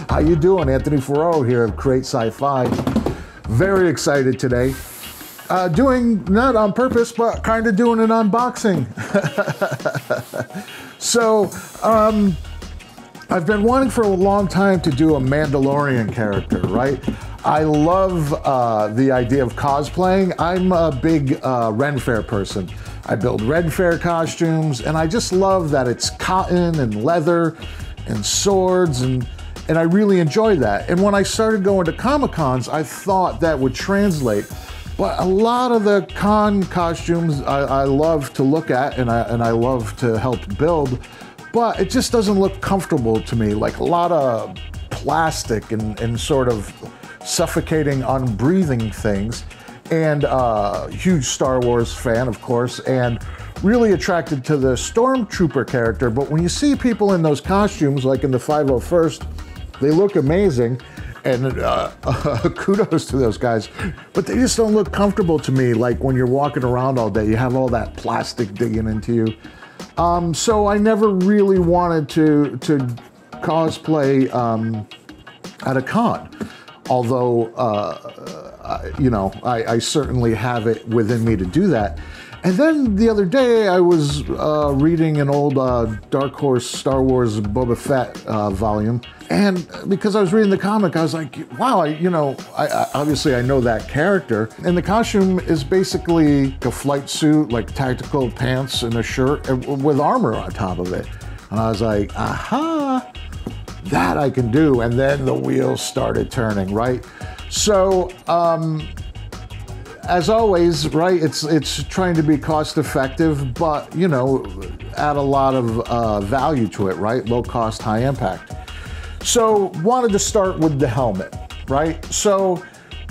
How you doing? Anthony Ferraro here of Create Sci-Fi. Very excited today. Doing, not on purpose, but kind of doing an unboxing. So, I've been wanting for a long time to do a Mandalorian character, right? I love the idea of cosplaying. I'm a big Ren Fair person. I build Ren Fair costumes, and I just love that it's cotton and leather and swords, and I really enjoy that. And when I started going to Comic-Cons, I thought that would translate. But a lot of the con costumes I love to look at, and I love to help build, but it just doesn't look comfortable to me. Like a lot of plastic and sort of suffocating, unbreathing things. And huge Star Wars fan, of course, and really attracted to the Stormtrooper character. But when you see people in those costumes, like in the 501st, they look amazing. And kudos to those guys, but they just don't look comfortable to me. Like when you're walking around all day, you have all that plastic digging into you. So I never really wanted to cosplay at a con, although you know, I certainly have it within me to do that. And then the other day I was reading an old Dark Horse Star Wars Boba Fett volume, and because I was reading the comic, I was like, wow, obviously I know that character. And the costume is basically a flight suit, like tactical pants and a shirt with armor on top of it. And I was like, aha, that I can do. And then the wheels started turning, right? So, as always, right, it's trying to be cost effective, but, you know, add a lot of value to it, right? Low cost, high impact. So wanted to start with the helmet, right? So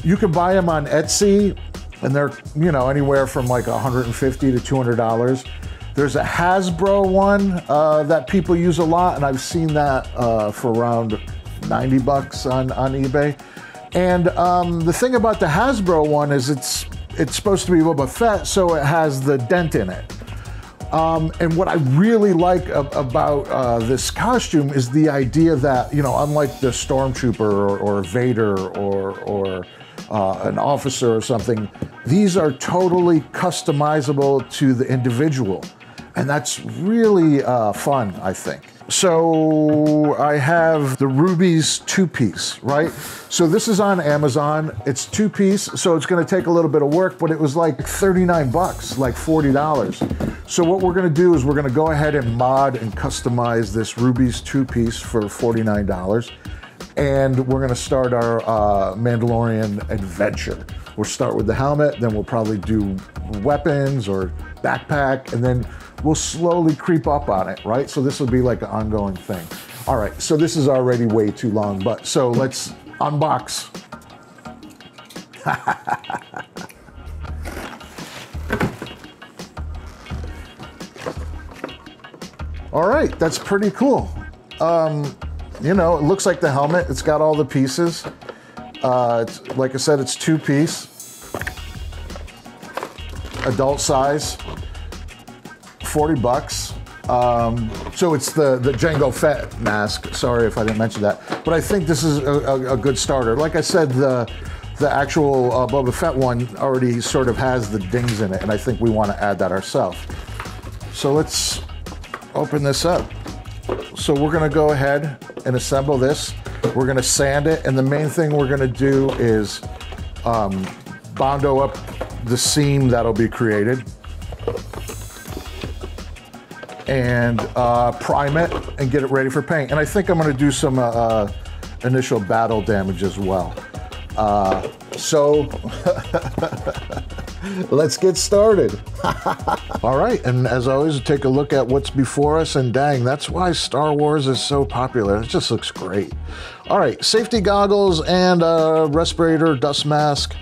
you can buy them on Etsy, and they're, you know, anywhere from like $150 to $200. There's a Hasbro one that people use a lot, and I've seen that for around 90 bucks on eBay. And the thing about the Hasbro one is it's supposed to be Boba Fett, so it has the dent in it. And what I really like about this costume is the idea that, you know, unlike the Stormtrooper or Vader or an officer or something, these are totally customizable to the individual. And that's really fun, I think. So I have the Rubie'S 2-piece, right? So this is on Amazon. It's 2-piece, so it's gonna take a little bit of work, but it was like 39 bucks, like $40. So what we're gonna do is we're gonna go ahead and mod and customize this Rubie'S 2-piece for $49. And we're gonna start our Mandalorian adventure. We'll start with the helmet, then we'll probably do weapons or backpack, and then we'll slowly creep up on it, right? So this will be like an ongoing thing. All right, so this is already way too long, but so let's unbox. All right, that's pretty cool. You know, it looks like the helmet. It's got all the pieces. It's, like I said, it's 2-piece, adult size, 40 bucks. So it's the Jango Fett mask. Sorry if I didn't mention that, but I think this is a good starter. Like I said, the actual Boba Fett one already sort of has the dings in it, and I think we want to add that ourselves. So let's open this up. So we're gonna go ahead and assemble this. We're gonna sand it, and the main thing we're gonna do is Bondo up the seam that'll be created, and prime it and get it ready for paint. And I think I'm gonna do some initial battle damage as well. So let's get started. All right, and as always, take a look at what's before us, and dang, that's why Star Wars is so popular. It just looks great. All right, safety goggles and respirator, dust mask.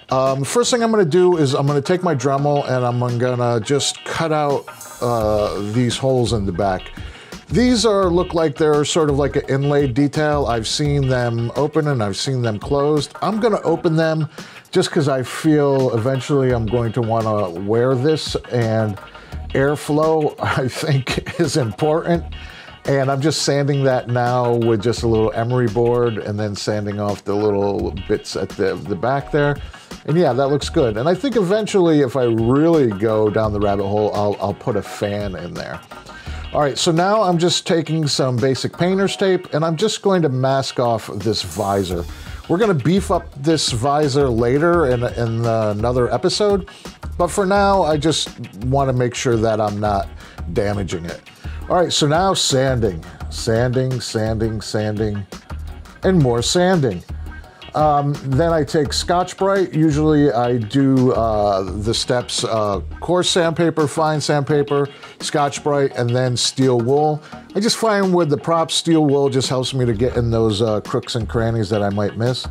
First thing I'm gonna do is I'm gonna take my Dremel and I'm gonna just cut out these holes in the back. These look like they're sort of like an inlaid detail. I've seen them open and I've seen them closed. I'm gonna open them just because I feel eventually I'm going to want to wear this, and airflow I think is important. And I'm just sanding that now with just a little emery board and then sanding off the little bits at the back there. And yeah, that looks good. And I think eventually, if I really go down the rabbit hole, I'll put a fan in there. All right, so now I'm just taking some basic painter's tape and I'm just going to mask off this visor. We're gonna beef up this visor later in another episode, but for now, I just wanna make sure that I'm not damaging it. All right, so now sanding, and more sanding. Then I take Scotch-Brite. Usually I do the steps, coarse sandpaper, fine sandpaper, Scotch-Brite, and then steel wool. I just find with the prop, steel wool just helps me to get in those crooks and crannies that I might miss.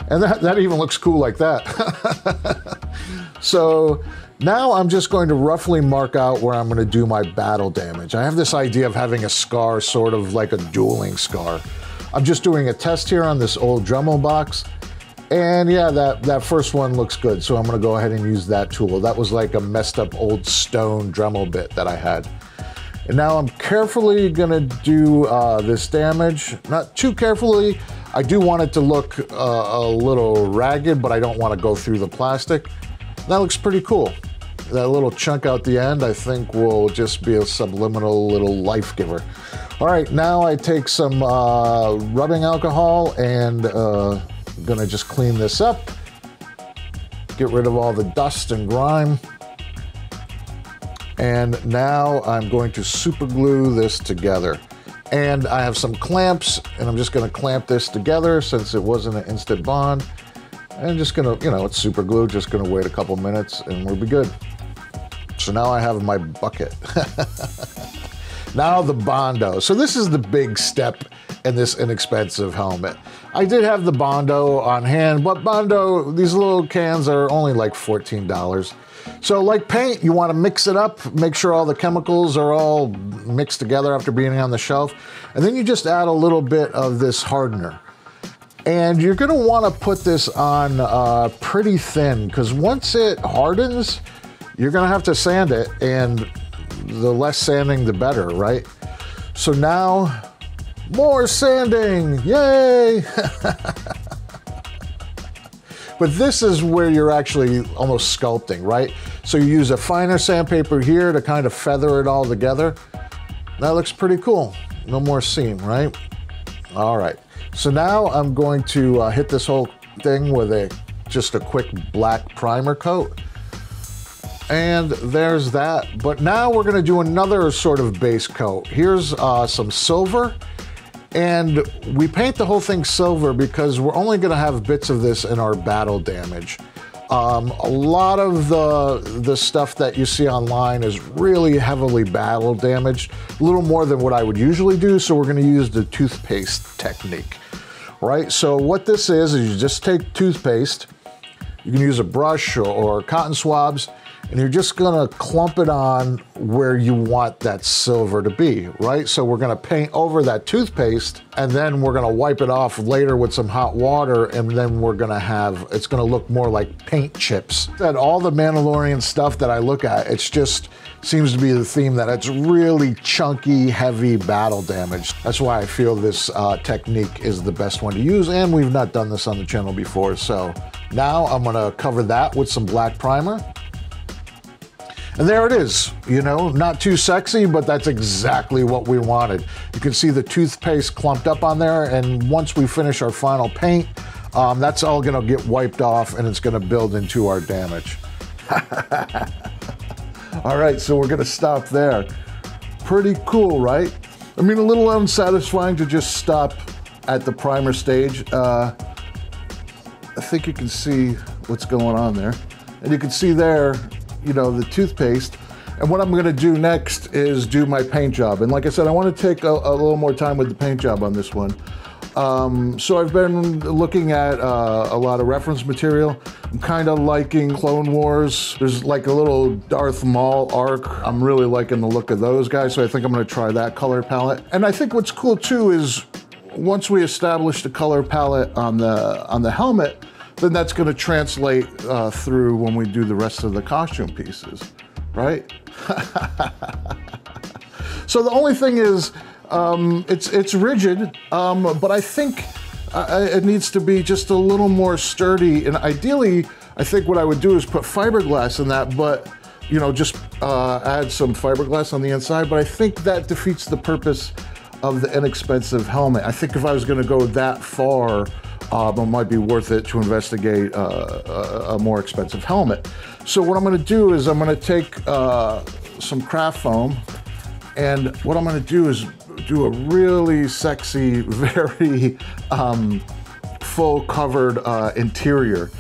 And that even looks cool like that. So now I'm just going to roughly mark out where I'm going to do my battle damage. I have this idea of having a scar sort of like a dueling scar. I'm just doing a test here on this old Dremel box. And yeah, that first one looks good. So I'm going to go ahead and use that tool. That was like a messed up old stone Dremel bit that I had. And now I'm carefully going to do this damage. Not too carefully. I do want it to look a little ragged, but I don't want to go through the plastic. That looks pretty cool. That little chunk out the end, I think, will just be a subliminal little life giver. All right, now I take some rubbing alcohol and I'm gonna just clean this up. Get rid of all the dust and grime. And now I'm going to super glue this together. And I have some clamps and I'm just gonna clamp this together since it wasn't an instant bond. And just gonna, you know, it's super glue, just gonna wait a couple minutes and we'll be good. So now I have my bucket. Now the Bondo. So this is the big step in this inexpensive helmet. I did have the Bondo on hand, but Bondo, these little cans are only like $14. So like paint, you want to mix it up, make sure all the chemicals are all mixed together after being on the shelf. And then you just add a little bit of this hardener. And you're gonna wanna put this on pretty thin, because once it hardens, you're gonna have to sand it, and the less sanding, the better, right? So now, more sanding, yay! But this is where you're actually almost sculpting, right? So you use a finer sandpaper here to kind of feather it all together. That looks pretty cool. No more seam, right? All right. So now I'm going to hit this whole thing with just a quick black primer coat. And there's that. But now we're gonna do another sort of base coat. Here's some silver. And we paint the whole thing silver because we're only gonna have bits of this in our battle damage. A lot of the stuff that you see online is really heavily battle damaged, a little more than what I would usually do, so we're gonna use the Toothpaste Technique, right? So what this is you just take toothpaste, you can use a brush or cotton swabs, and you're just gonna clump it on where you want that silver to be, right? So we're gonna paint over that toothpaste, and then we're gonna wipe it off later with some hot water, and then we're gonna have, it's gonna look more like paint chips. And all the Mandalorian stuff that I look at, it's just seems to be the theme that it's really chunky, heavy battle damage. That's why I feel this technique is the best one to use, and we've not done this on the channel before. So now I'm gonna cover that with some black primer. And there it is, you know, not too sexy, but that's exactly what we wanted. You can see the toothpaste clumped up on there, and once we finish our final paint, that's all gonna get wiped off and it's gonna build into our damage. All right, so we're gonna stop there. Pretty cool, right? I mean, a little unsatisfying to just stop at the primer stage. I think you can see what's going on there. And you can see there, you know, the toothpaste. And what I'm gonna do next is do my paint job. And like I said, I wanna take a little more time with the paint job on this one. So I've been looking at a lot of reference material. I'm kind of liking Clone Wars. There's like a little Darth Maul arc. I'm really liking the look of those guys, so I think I'm gonna try that color palette. And I think what's cool too is once we establish the color palette on the helmet, then that's gonna translate through when we do the rest of the costume pieces, right? So the only thing is, It's rigid, but I think it needs to be just a little more sturdy. And ideally, I think what I would do is put fiberglass in that, but you know, just add some fiberglass on the inside. But I think that defeats the purpose of the inexpensive helmet. I think if I was going to go that far, it might be worth it to investigate a more expensive helmet. So what I'm going to do is I'm going to take some craft foam, and what I'm going to do is do a really sexy, very full covered interior,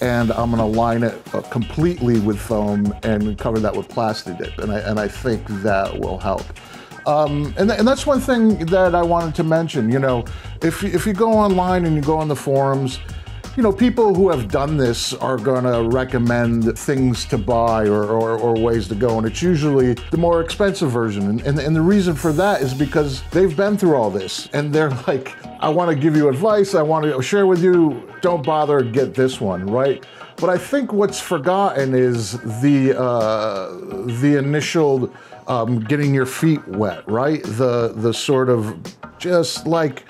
and I'm going to line it completely with foam and cover that with plastic dip, and I think that will help. And that's one thing that I wanted to mention. You know, if you go online and you go on the forums, you know, people who have done this are gonna recommend things to buy or ways to go, and it's usually the more expensive version. And the reason for that is because they've been through all this, and they're like, I wanna give you advice, I wanna share with you, don't bother, get this one, right? But I think what's forgotten is the initial getting your feet wet, right? The sort of just like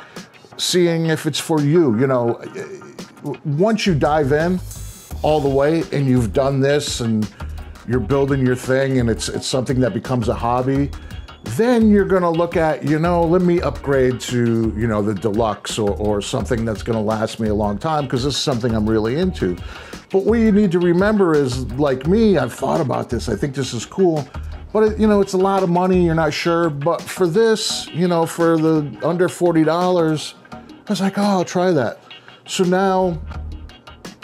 seeing if it's for you, you know. Once you dive in all the way and you've done this and you're building your thing and it's something that becomes a hobby, then you're gonna look at, you know, let me upgrade to, you know, the deluxe or something that's gonna last me a long time because this is something I'm really into. But what you need to remember is, like me, I've thought about this, I think this is cool, but you know, it's a lot of money, you're not sure. But for this, you know, for the under $40, I was like, oh, I'll try that. So now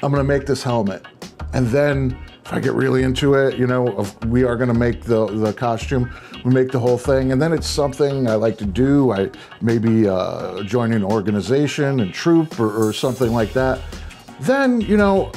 I'm gonna make this helmet. And then if I get really into it, you know, we are gonna make the costume, we make the whole thing, and then it's something I like to do. I maybe join an organization and troop or something like that. Then, you know,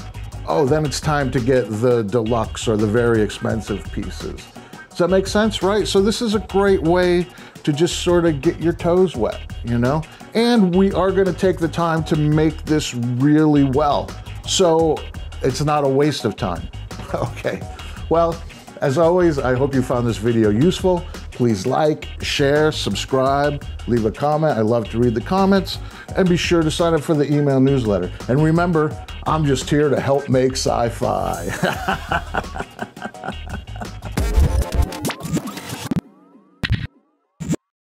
oh, then it's time to get the deluxe or the very expensive pieces. Does that make sense, right? So this is a great way to just sort of get your toes wet, you know? And we are gonna take the time to make this really well. So it's not a waste of time. Okay, well, as always, I hope you found this video useful. Please like, share, subscribe, leave a comment. I love to read the comments. And be sure to sign up for the email newsletter. And remember, I'm just here to help make sci-fi.